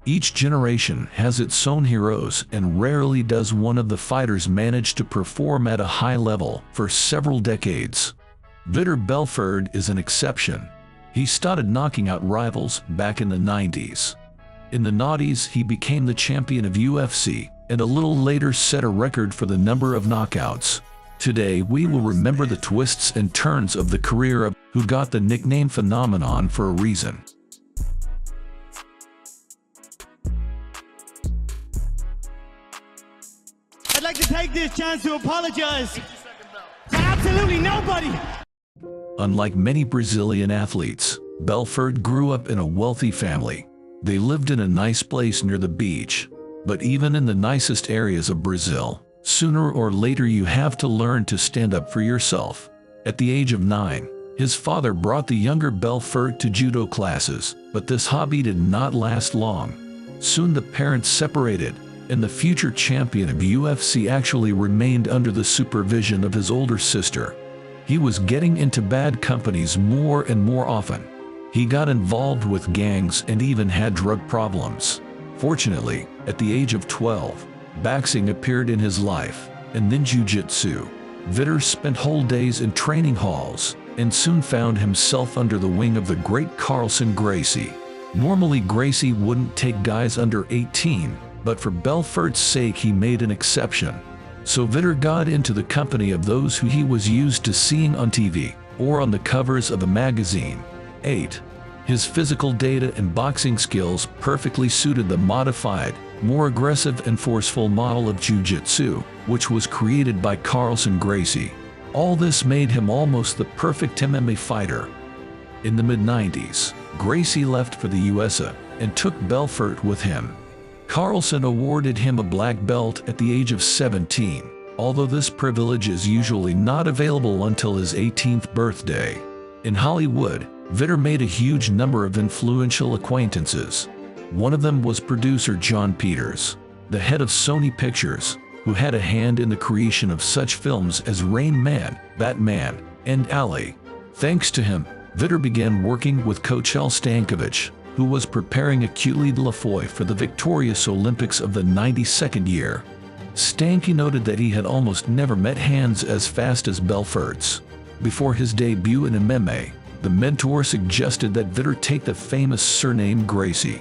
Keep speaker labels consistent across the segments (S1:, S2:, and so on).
S1: Each generation has its own heroes, and rarely does one of the fighters manage to perform at a high level for several decades. Vitor Belfort is an exception. He started knocking out rivals back in the 90s. In the noughties, he became the champion of UFC, and a little later set a record for the number of knockouts. Today, we will remember the twists and turns of the career of who got the nickname Phenomenon for a reason.
S2: I'd like to take this chance to apologize to absolutely nobody.
S1: Unlike many Brazilian athletes, Belfort grew up in a wealthy family. They lived in a nice place near the beach. But even in the nicest areas of Brazil, sooner or later you have to learn to stand up for yourself. At the age of 9, his father brought the younger Belfort to judo classes, but this hobby did not last long. Soon the parents separated, and the future champion of UFC actually remained under the supervision of his older sister. He was getting into bad companies more and more often. He got involved with gangs and even had drug problems. Fortunately, at the age of 12, boxing appeared in his life, and then jiu-jitsu. Vitor spent whole days in training halls, and soon found himself under the wing of the great Carlson Gracie. Normally Gracie wouldn't take guys under 18, but for Belfort's sake he made an exception. So Vitor got into the company of those who he was used to seeing on TV, or on the covers of a magazine. 8. His physical data and boxing skills perfectly suited the modified, more aggressive and forceful model of jiu-jitsu, which was created by Carlson Gracie. All this made him almost the perfect MMA fighter. In the mid-90s, Gracie left for the USA and took Belfort with him. Carlson awarded him a black belt at the age of 17, although this privilege is usually not available until his 18th birthday. In Hollywood, Vitor made a huge number of influential acquaintances. One of them was producer John Peters, the head of Sony Pictures, who had a hand in the creation of such films as Rain Man, Batman, and Ali. Thanks to him, Vitor began working with Coach L. Stankovic, who was preparing Achille Lafoy for the victorious Olympics of the 92nd year. Stanky noted that he had almost never met hands as fast as Belfort's. Before his debut in MMA, the mentor suggested that Vitor take the famous surname Gracie.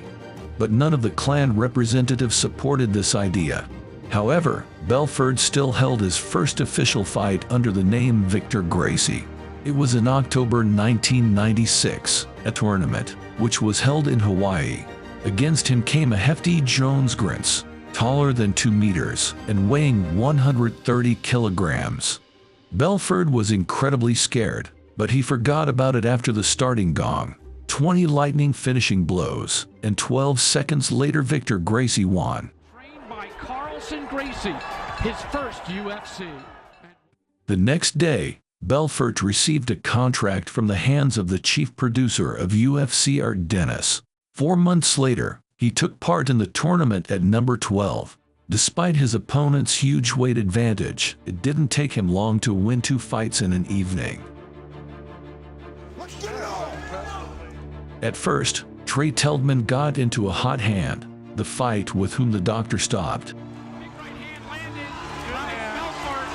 S1: But none of the clan representatives supported this idea. However, Belfort still held his first official fight under the name Victor Gracie. It was in October 1996, a tournament, which was held in Hawaii. Against him came a hefty Jones Grins, taller than 2 meters and weighing 130 kilograms. Belfort was incredibly scared, but he forgot about it after the starting gong. 20 lightning finishing blows, and 12 seconds later Victor Gracie won.
S3: Trained by Carlson Gracie, his first UFC.
S1: The next day, Belfort received a contract from the hands of the chief producer of UFC, Art Dennis. 4 months later, he took part in the tournament at number 12. Despite his opponent's huge weight advantage, it didn't take him long to win 2 fights in an evening. At first, Trey Teldman got into a hot hand, the fight with whom the doctor stopped.
S3: Big right hand landed. Belfort.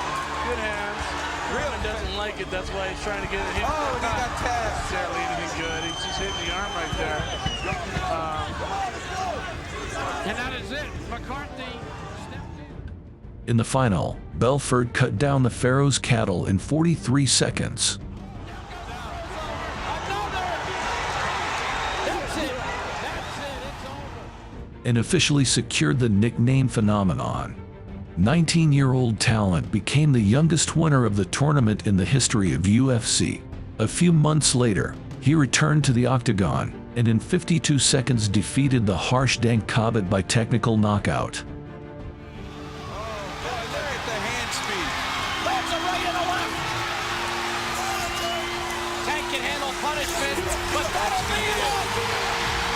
S4: Good hands. Really doesn't like it. That's why he's trying to get it hit.
S5: Oh, he got tagged.
S4: Necessarily anything good. He's just hitting the arm right there.
S3: And that is it. McCarthy stepped in.
S1: In the final, Belfort cut down the Pharaoh's cattle in 43 seconds. And officially secured the nickname Phenomenon. 19-year-old talent became the youngest winner of the tournament in the history of UFC. A few months later, he returned to the octagon, and in 52 seconds defeated the harsh Dank Cobbett by technical knockout.
S3: Tank can handle punishment, but that'll be it.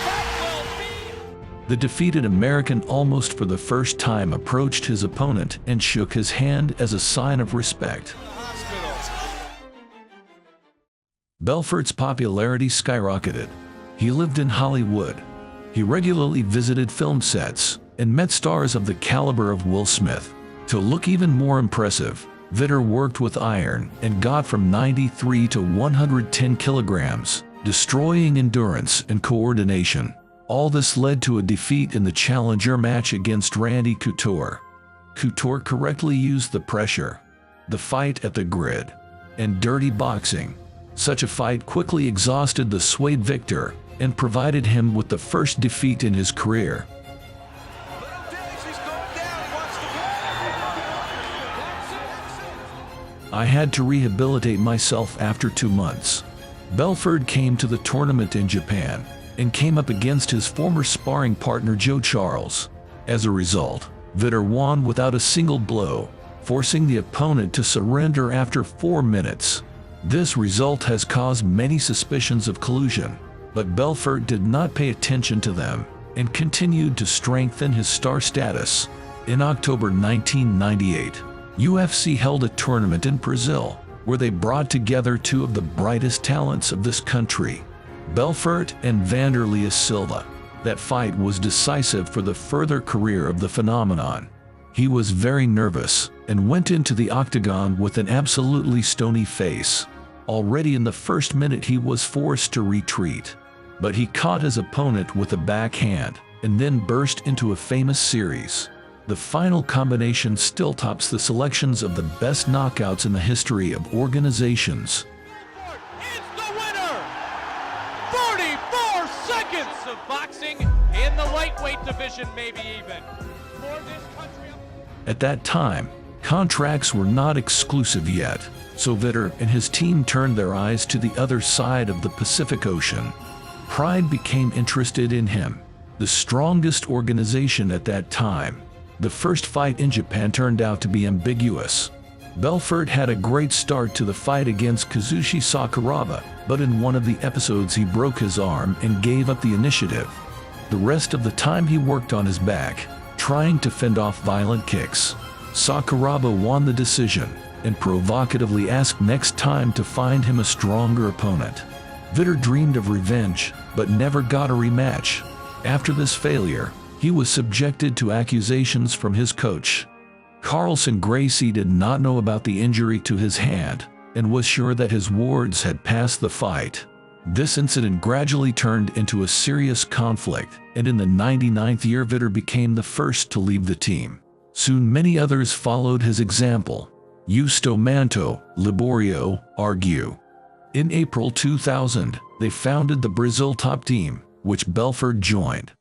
S3: That will be.
S1: The defeated American almost for the first time approached his opponent and shook his hand as a sign of respect. Belfort's popularity skyrocketed. He lived in Hollywood. He regularly visited film sets and met stars of the caliber of Will Smith. To look even more impressive, Vitor worked with iron and got from 93 to 110 kilograms, destroying endurance and coordination. All this led to a defeat in the challenger match against Randy Couture. Couture correctly used the pressure, the fight at the grid, and dirty boxing. Such a fight quickly exhausted the Suede victor and provided him with the first defeat in his career. I had to rehabilitate myself after 2 months. Belfort came to the tournament in Japan and came up against his former sparring partner Joe Charles. As a result, Vitor won without a single blow, forcing the opponent to surrender after 4 minutes. This result has caused many suspicions of collusion, but Belfort did not pay attention to them and continued to strengthen his star status. In October 1998, UFC held a tournament in Brazil where they brought together 2 of the brightest talents of this country, Belfort and Vanderlei Silva. That fight was decisive for the further career of the phenomenon. He was very nervous and went into the octagon with an absolutely stony face. Already in the first minute he was forced to retreat, but he caught his opponent with a backhand and then burst into a famous series. The final combination still tops the selections of the best knockouts in the history of organizations.
S3: Is the winner! 44 seconds of boxing in the lightweight division, maybe even. For this country.
S1: At that time, contracts were not exclusive yet, so Vitor and his team turned their eyes to the other side of the Pacific Ocean. Pride became interested in him, the strongest organization at that time. The first fight in Japan turned out to be ambiguous. Belfort had a great start to the fight against Kazushi Sakuraba, but in one of the episodes he broke his arm and gave up the initiative. The rest of the time he worked on his back, trying to fend off violent kicks. Sakuraba won the decision and provocatively asked next time to find him a stronger opponent. Vitor dreamed of revenge, but never got a rematch. After this failure, he was subjected to accusations from his coach. Carlson Gracie did not know about the injury to his hand and was sure that his wards had passed the fight. This incident gradually turned into a serious conflict, and in the 99th year Vitor became the first to leave the team. Soon many others followed his example. Justo Manto, Liborio, Argue. In April 2000, they founded the Brazil Top Team, which Belfort joined.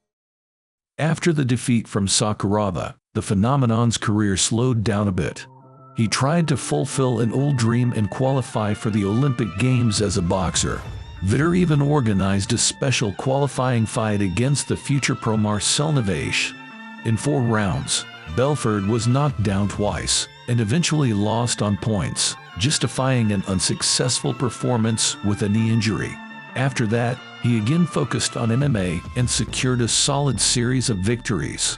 S1: After the defeat from Sakuraba, the phenomenon's career slowed down a bit. He tried to fulfill an old dream and qualify for the Olympic Games as a boxer. Vitor even organized a special qualifying fight against the future pro Marcel Neves. In 4 rounds, Belfort was knocked down twice and eventually lost on points, justifying an unsuccessful performance with a knee injury. After that, he again focused on MMA and secured a solid series of victories.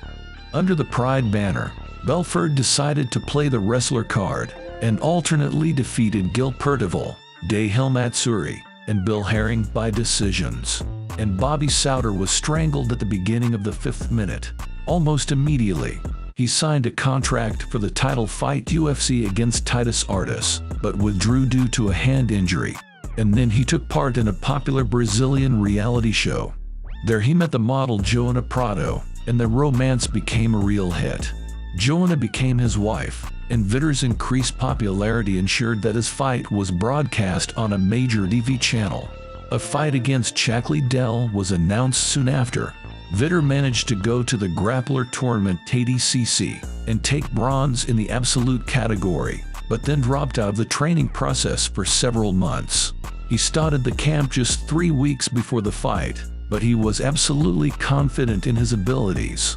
S1: Under the Pride banner, Belfort decided to play the wrestler card and alternately defeated Gil Percival, Dahil Matsuri, and Bill Herring by decisions. And Bobby Souter was strangled at the beginning of the 5th minute. Almost immediately, he signed a contract for the title fight UFC against Titus Artis, but withdrew due to a hand injury. And then he took part in a popular Brazilian reality show. There he met the model Joana Prado, and the romance became a real hit. Joana became his wife, and Vitor's increased popularity ensured that his fight was broadcast on a major TV channel. A fight against Chuck Liddell was announced soon after. Vitor managed to go to the grappler tournament TDCC and take bronze in the absolute category, but then dropped out of the training process for several months. He started the camp just 3 weeks before the fight, but he was absolutely confident in his abilities.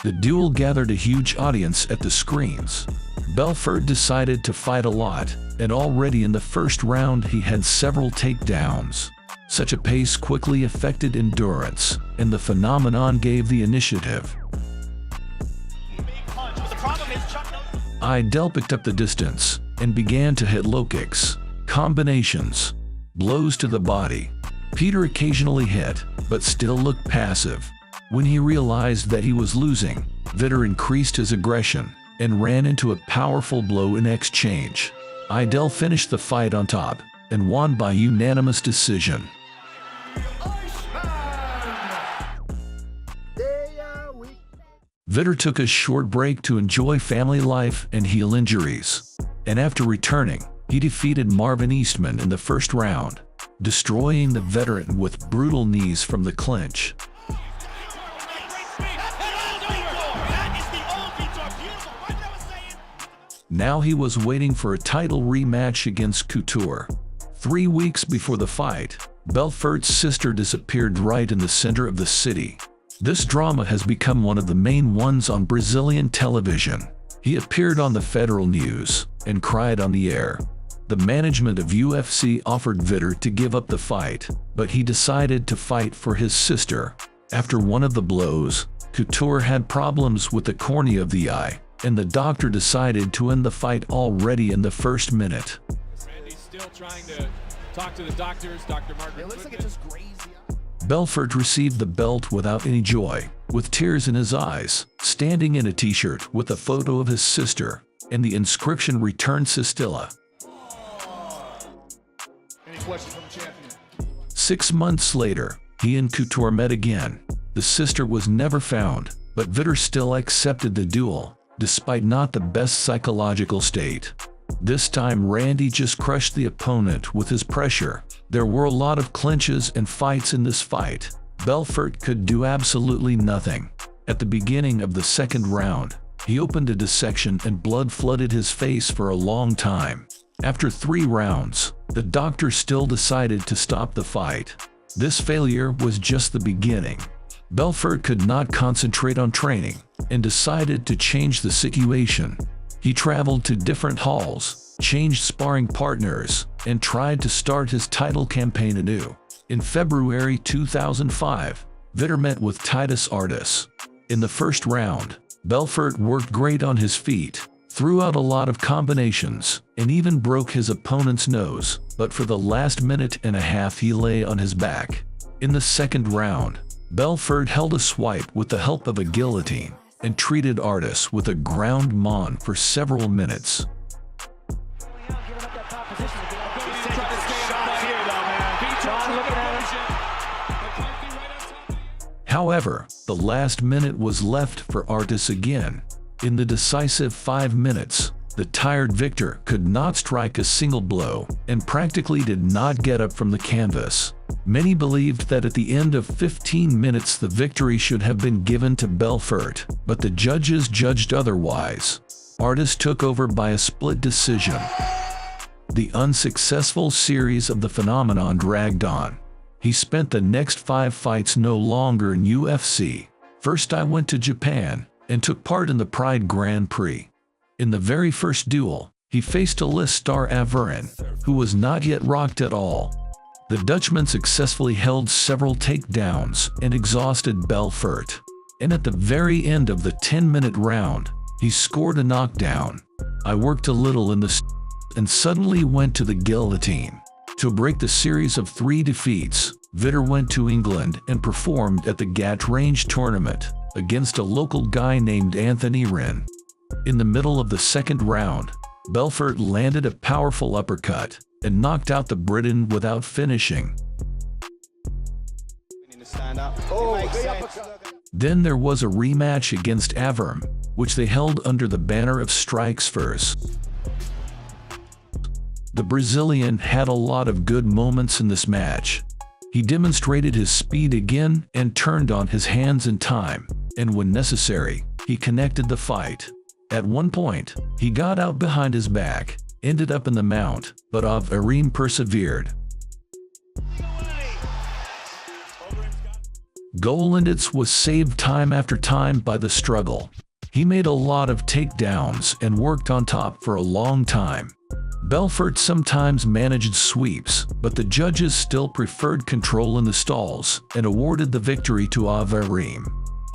S1: The duel gathered a huge audience at the screens. Belfort decided to fight a lot, and already in the first round he had several takedowns. Such a pace quickly affected endurance, and the phenomenon gave the initiative. Idel picked up the distance and began to hit low kicks, combinations, blows to the body. Peter occasionally hit, but still looked passive. When he realized that he was losing, Vitor increased his aggression and ran into a powerful blow in exchange. Idel finished the fight on top and won by unanimous decision. Vitor took a short break to enjoy family life and heal injuries. And after returning, he defeated Marvin Eastman in the first round, destroying the veteran with brutal knees from the clinch. Now he was waiting for a title rematch against Couture. 3 weeks before the fight, Belfort's sister disappeared right in the center of the city. This drama has become one of the main ones on Brazilian television. He appeared on the federal news and cried on the air. The management of UFC offered Vitor to give up the fight, but he decided to fight for his sister. After one of the blows, Couture had problems with the cornea of the eye, and the doctor decided to end the fight already in the first minute.
S3: Randy's still trying to talk to the doctors. Dr. Margaret. It looks like it's just crazy.
S1: Belfort received the belt without any joy, with tears in his eyes, standing in a t-shirt with a photo of his sister and the inscription "Return Sistilla."
S5: Any questions from the champion?
S1: 6 months later, he and Couture met again. The sister was never found, but Vitor still accepted the duel, despite not the best psychological state. This time Randy just crushed the opponent with his pressure. There were a lot of clinches and fights in this fight. Belfort could do absolutely nothing. At the beginning of the second round, he opened a dissection and blood flooded his face for a long time. After 3 rounds, the doctor still decided to stop the fight. This failure was just the beginning. Belfort could not concentrate on training and decided to change the situation. He traveled to different halls, changed sparring partners, and tried to start his title campaign anew. In February 2005, Vitor met with Titus Artis. In the first round, Belfort worked great on his feet, threw out a lot of combinations, and even broke his opponent's nose, but for the last minute and a half he lay on his back. In the second round, Belfort held a swipe with the help of a guillotine and treated Artis with a ground mon for several minutes. However, the last minute was left for Artis again. In the decisive 5 minutes, the tired victor could not strike a single blow and practically did not get up from the canvas. Many believed that at the end of 15 minutes the victory should have been given to Belfort, but the judges judged otherwise. Artis took over by a split decision. The unsuccessful series of the phenomenon dragged on. He spent the next 5 fights no longer in UFC. First I went to Japan and took part in the Pride Grand Prix. In the very first duel, he faced Alistar Averin, who was not yet rocked at all. The Dutchman successfully held several takedowns and exhausted Belfort. And at the very end of the 10-minute round, he scored a knockdown. I worked a little in the and suddenly went to the guillotine. To break the series of 3 defeats, Vitor went to England and performed at the Gat Range tournament against a local guy named Anthony Wren. In the middle of the second round, Belfort landed a powerful uppercut and knocked out the Briton without finishing. Then there was a rematch against Averin, which they held under the banner of Strikes First. The Brazilian had a lot of good moments in this match. He demonstrated his speed again and turned on his hands in time, and when necessary, he connected the fight. At one point, he got out behind his back, ended up in the mount, but Averin persevered. Golanditz was saved time after time by the struggle. He made a lot of takedowns and worked on top for a long time. Belfort sometimes managed sweeps, but the judges still preferred control in the stalls and awarded the victory to Averin.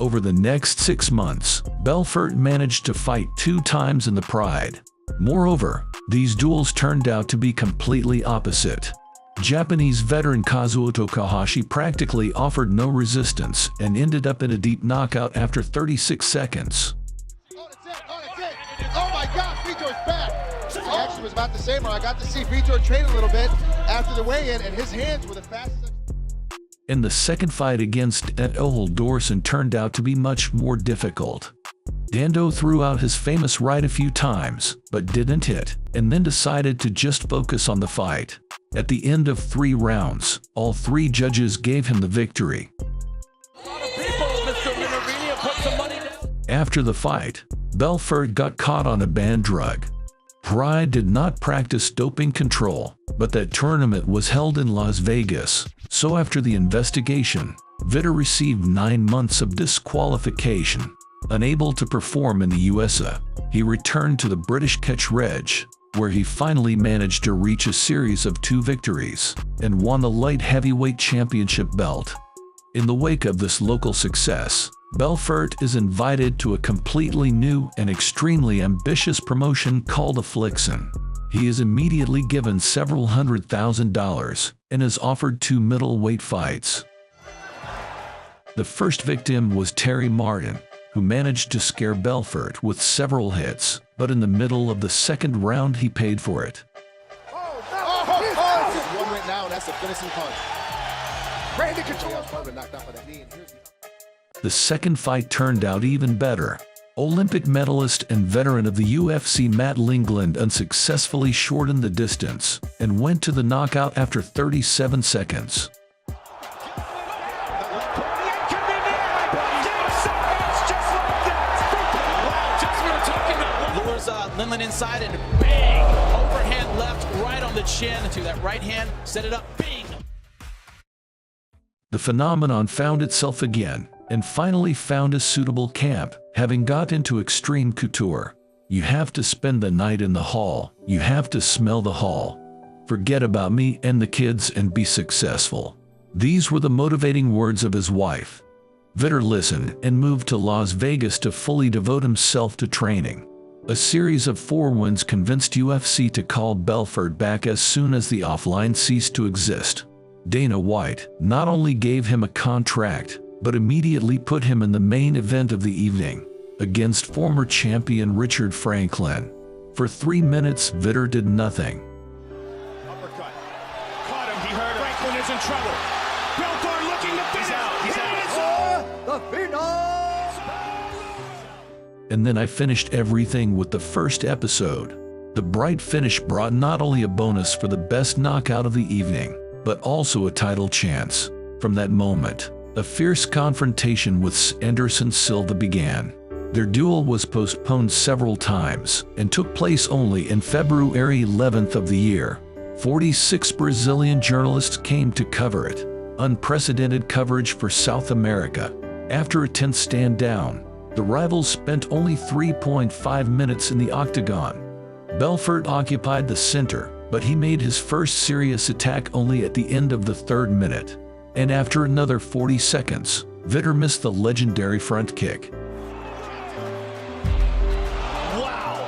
S1: Over the next 6 months, Belfort managed to fight 2 times in the Pride. Moreover, these duels turned out to be completely opposite. Japanese veteran Kazuo Takahashi practically offered no resistance and ended up in a deep knockout after 36 seconds.
S5: Oh, that's it. Oh, that's it. Oh, my gosh, Vitor's back. I actually was about to say, I got to see Vitor train a little bit after the weigh-in, and his hands were the fastest.
S1: And the second fight against Eto'o Dorson turned out to be much more difficult. Dando threw out his famous right a few times, but didn't hit, and then decided to just focus on the fight. At the end of 3 rounds, all 3 judges gave him the victory. After the fight, Belfort got caught on a banned drug. Pride did not practice doping control, but that tournament was held in Las Vegas, so after the investigation, Vitor received 9 months of disqualification. Unable to perform in the USA, he returned to the British Catch Reg, where he finally managed to reach a series of 2 victories and won the light heavyweight championship belt. In the wake of this local success, Belfort is invited to a completely new and extremely ambitious promotion called Affliction. He is immediately given several $100,000 and is offered 2 middleweight fights. The first victim was Terry Martin, who managed to scare Belfort with several hits, but in the middle of the second round he paid for it.
S5: One right now, that's a finishing punch. Randy control.
S1: The second fight turned out even better. Olympic medalist and veteran of the UFC Matt Lingland unsuccessfully shortened the distance and went to the knockout after 37 seconds.
S3: Lindland inside and bang! Overhand left, right on the chin to that right hand, set it up, bing!
S1: The phenomenon found itself again and finally found a suitable camp, having got into extreme couture. You have to spend the night in the hall, you have to smell the hall. Forget about me and the kids and be successful. These were the motivating words of his wife. Vitor listened and moved to Las Vegas to fully devote himself to training. A series of 4 wins convinced UFC to call Belfort back as soon as the offline ceased to exist. Dana White not only gave him a contract, but immediately put him in the main event of the evening, against former champion Richard Franklin. For 3 minutes, Vitor did nothing.
S2: Uppercut. Caught him. He heard Franklin is in trouble. Belfort looking to finish. He's out.
S5: The PHENOM!
S1: And then I finished everything with the first episode. The bright finish brought not only a bonus for the best knockout of the evening, but also a title chance. From that moment, a fierce confrontation with Anderson Silva began. Their duel was postponed several times and took place only in February 11th of the year. 46 Brazilian journalists came to cover it. Unprecedented coverage for South America. After a tense stand down, the rivals spent only 3.5 minutes in the octagon. Belfort occupied the center, but he made his first serious attack only at the end of the 3rd minute. And after another 40 seconds, Vitor missed the legendary front kick.
S2: Wow!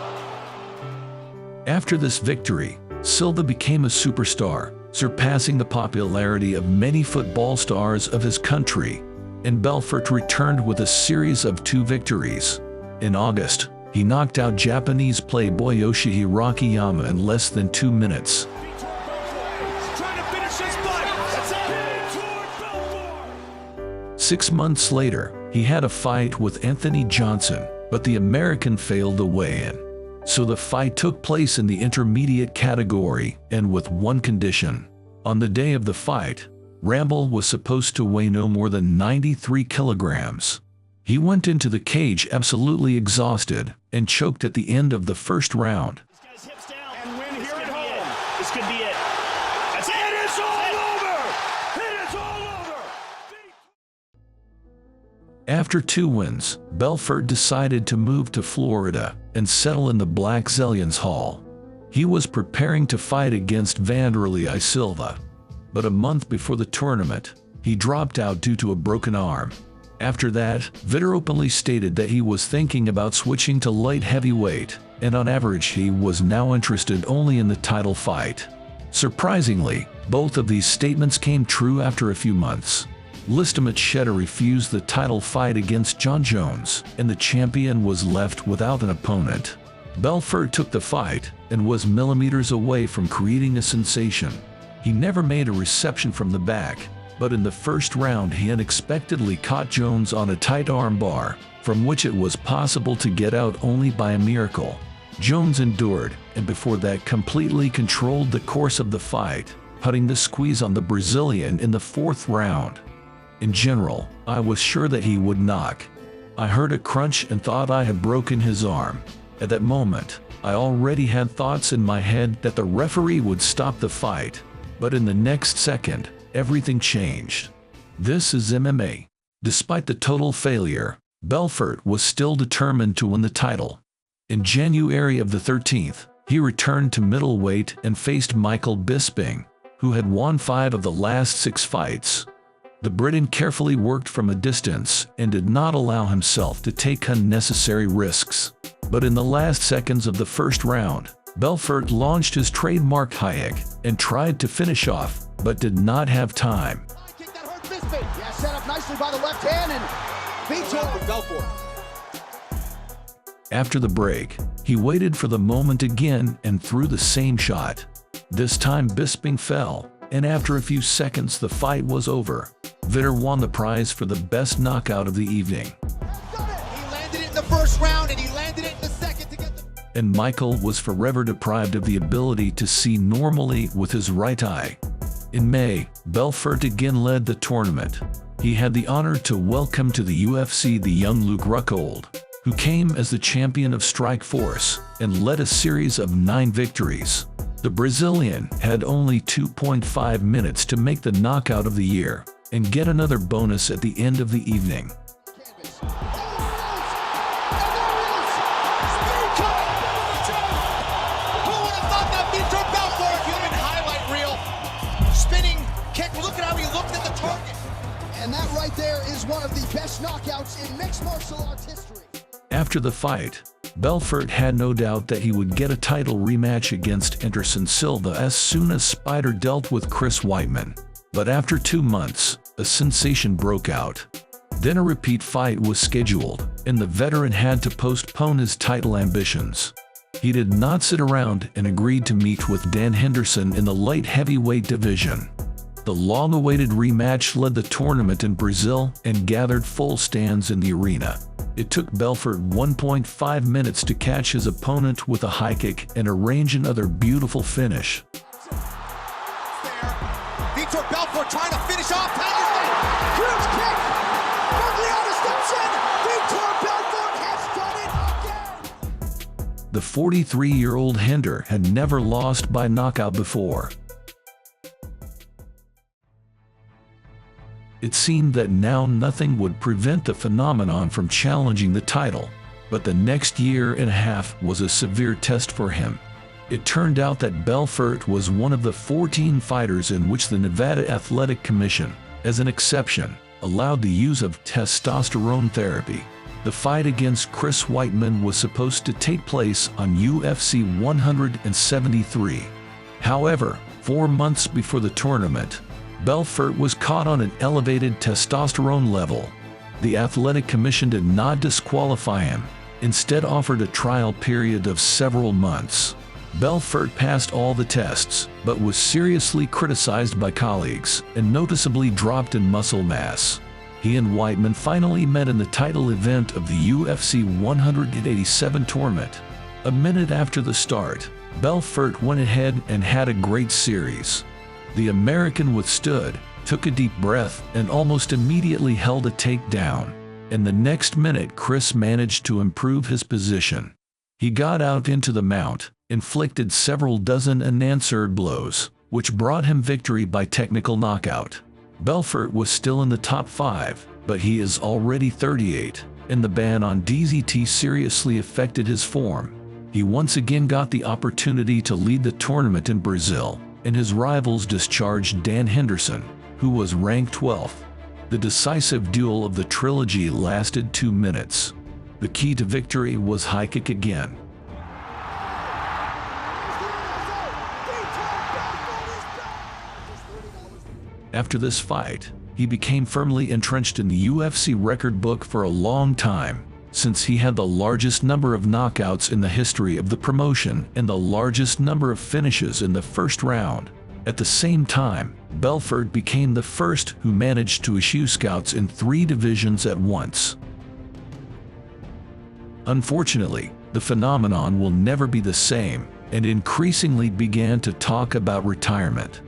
S1: After this victory, Silva became a superstar, surpassing the popularity of many football stars of his country, and Belfort returned with a series of 2 victories. In August, he knocked out Japanese playboy Yoshihiro Akiyama in less than 2 minutes.
S2: Trying to finish his fight. That's it. Vitor Belfort.
S1: 6 months later, he had a fight with Anthony Johnson, but the American failed to weigh in. So the fight took place in the intermediate category and with one condition. On the day of the fight, Ramble was supposed to weigh no more than 93 kilograms. He went into the cage absolutely exhausted and choked at the end of the first round.
S2: This guy's hips down. And win here at home. This could be it. That's it. It is all over. It is all over.
S1: After 2 wins, Belfort decided to move to Florida and settle in the Black Zillions Hall. He was preparing to fight against Vanderlei Silva. But a month before the tournament, he dropped out due to a broken arm. After that, Vitor openly stated that he was thinking about switching to light heavyweight, and on average he was now interested only in the title fight. Surprisingly, both of these statements came true after a few months. Lista Macheta refused the title fight against John Jones, and the champion was left without an opponent. Belfort took the fight and was millimeters away from creating a sensation. He never made a reception from the back, but in the first round he unexpectedly caught Jones on a tight arm bar, from which it was possible to get out only by a miracle. Jones endured, and before that completely controlled the course of the fight, putting the squeeze on the Brazilian in the fourth round. In general, I was sure that he would knock. I heard a crunch and thought I had broken his arm. At that moment, I already had thoughts in my head that the referee would stop the fight, but in the next second, everything changed. This is MMA. Despite the total failure, Belfort was still determined to win the title. In January of the 13th, he returned to middleweight and faced Michael Bisping, who had won 5 of the last 6 fights. The Briton carefully worked from a distance and did not allow himself to take unnecessary risks. But in the last seconds of the first round, Belfort launched his trademark high kick and tried to finish off, but did not have time.
S5: Kick that hurt Bisping. Yeah, set up nicely by the left hand and Vitor Belfort.
S1: After the break, he waited for the moment again and threw the same shot. This time Bisping fell, and after a few seconds the fight was over. Vitor won the prize for the best knockout of the evening.
S5: He landed it in the first round and he landed it in the second to get the...
S1: And Michael was forever deprived of the ability to see normally with his right eye. In May, Belfort again led the tournament. He had the honor to welcome to the UFC the young Luke Rockhold, who came as the champion of Strikeforce and led a series of 9 victories. The Brazilian had only 2.5 minutes to make the knockout of the year and get another bonus at the end of the evening.
S5: Who would have thought that Vitor Belfort, human highlight reel, spinning kick, look at how he looked at the target. And that right there is one of the best knockouts in mixed martial arts history.
S1: After the fight, Belfort had no doubt that he would get a title rematch against Anderson Silva as soon as Spider dealt with Chris Weidman. But after 2 months, a sensation broke out. Then a repeat fight was scheduled, and the veteran had to postpone his title ambitions. He did not sit around and agreed to meet with Dan Henderson in the light heavyweight division. The long-awaited rematch led the tournament in Brazil and gathered full stands in the arena. It took Belfort 1.5 minutes to catch his opponent with a high kick and arrange another beautiful finish.
S5: Vitor Belfort trying to finish off Henderson. Huge kick. Vitor Belfort has done it again.
S1: The 43-year-old Hender had never lost by knockout before. It seemed that now nothing would prevent the phenomenon from challenging the title, but the next year and a half was a severe test for him. It turned out that Belfort was one of the 14 fighters in which the Nevada Athletic Commission, as an exception, allowed the use of testosterone therapy. The fight against Chris Weidman was supposed to take place on UFC 173. However, 4 months before the tournament, Belfort was caught on an elevated testosterone level. The Athletic Commission did not disqualify him, instead offered a trial period of several months. Belfort passed all the tests, but was seriously criticized by colleagues and noticeably dropped in muscle mass. He and Weidman finally met in the title event of the UFC 187 tournament. A minute after the start, Belfort went ahead and had a great series. The American withstood, took a deep breath, and almost immediately held a takedown. In the next minute, Chris managed to improve his position. He got out into the mount, inflicted several dozen unanswered blows, which brought him victory by technical knockout. Belfort was still in the top 5, but he is already 38, and the ban on DZT seriously affected his form. He once again got the opportunity to lead the tournament in Brazil, and his rivals discharged Dan Henderson, who was ranked 12th. The decisive duel of the trilogy lasted 2 minutes. The key to victory was high kick again. After this fight, he became firmly entrenched in the UFC record book for a long time, since he had the largest number of knockouts in the history of the promotion and the largest number of finishes in the first round. At the same time, Belfort became the first who managed to issue scouts in 3 divisions at once. Unfortunately, the phenomenon will never be the same, and increasingly began to talk about retirement.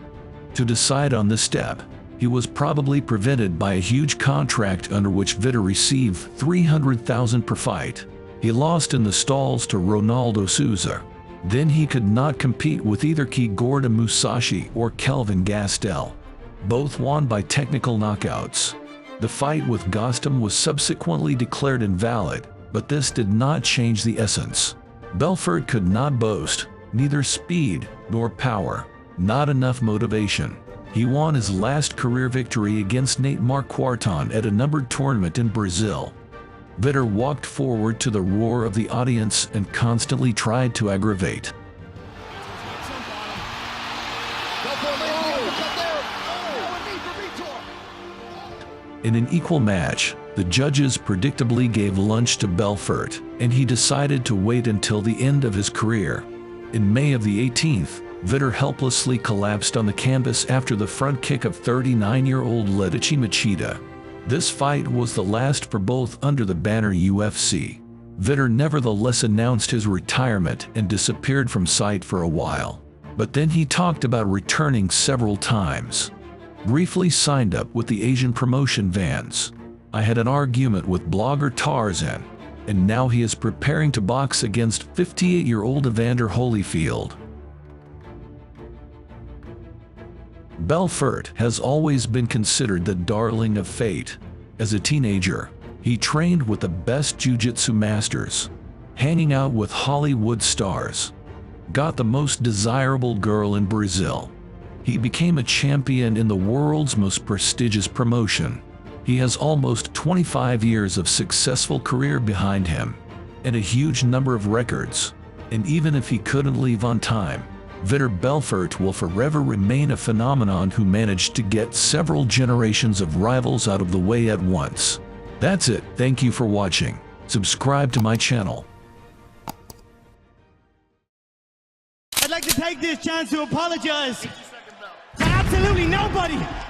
S1: To decide on this step, he was probably prevented by a huge contract under which Vitor received $300,000 per fight. He lost in the stalls to Ronaldo Souza. Then he could not compete with either Kigorda Musashi or Kelvin Gastel. Both won by technical knockouts. The fight with Gastelum was subsequently declared invalid, but this did not change the essence. Belfort could not boast, neither speed nor power, not enough motivation. He won his last career victory against Nate Marquardt at a numbered tournament in Brazil. Vitor walked forward to the roar of the audience and constantly tried to aggravate. In an equal match, the judges predictably gave lunch to Belfort, and he decided to wait until the end of his career. In May of the 18th, Vitor helplessly collapsed on the canvas after the front kick of 39-year-old Letici Machida. This fight was the last for both under the banner UFC. Vitor nevertheless announced his retirement and disappeared from sight for a while. But then he talked about returning several times. Briefly signed up with the Asian promotion Vans. I had an argument with blogger Tarzan, and now he is preparing to box against 58-year-old Evander Holyfield. Belfort has always been considered the darling of fate. As a teenager, he trained with the best jiu-jitsu masters, hanging out with Hollywood stars, got the most desirable girl in Brazil. He became a champion in the world's most prestigious promotion. He has almost 25 years of successful career behind him, and a huge number of records. And even if he couldn't leave on time, Vitor Belfort will forever remain a phenomenon who managed to get several generations of rivals out of the way at once. That's it. Thank you for watching. Subscribe to my channel.
S6: I'd like to take this chance to apologize to absolutely nobody.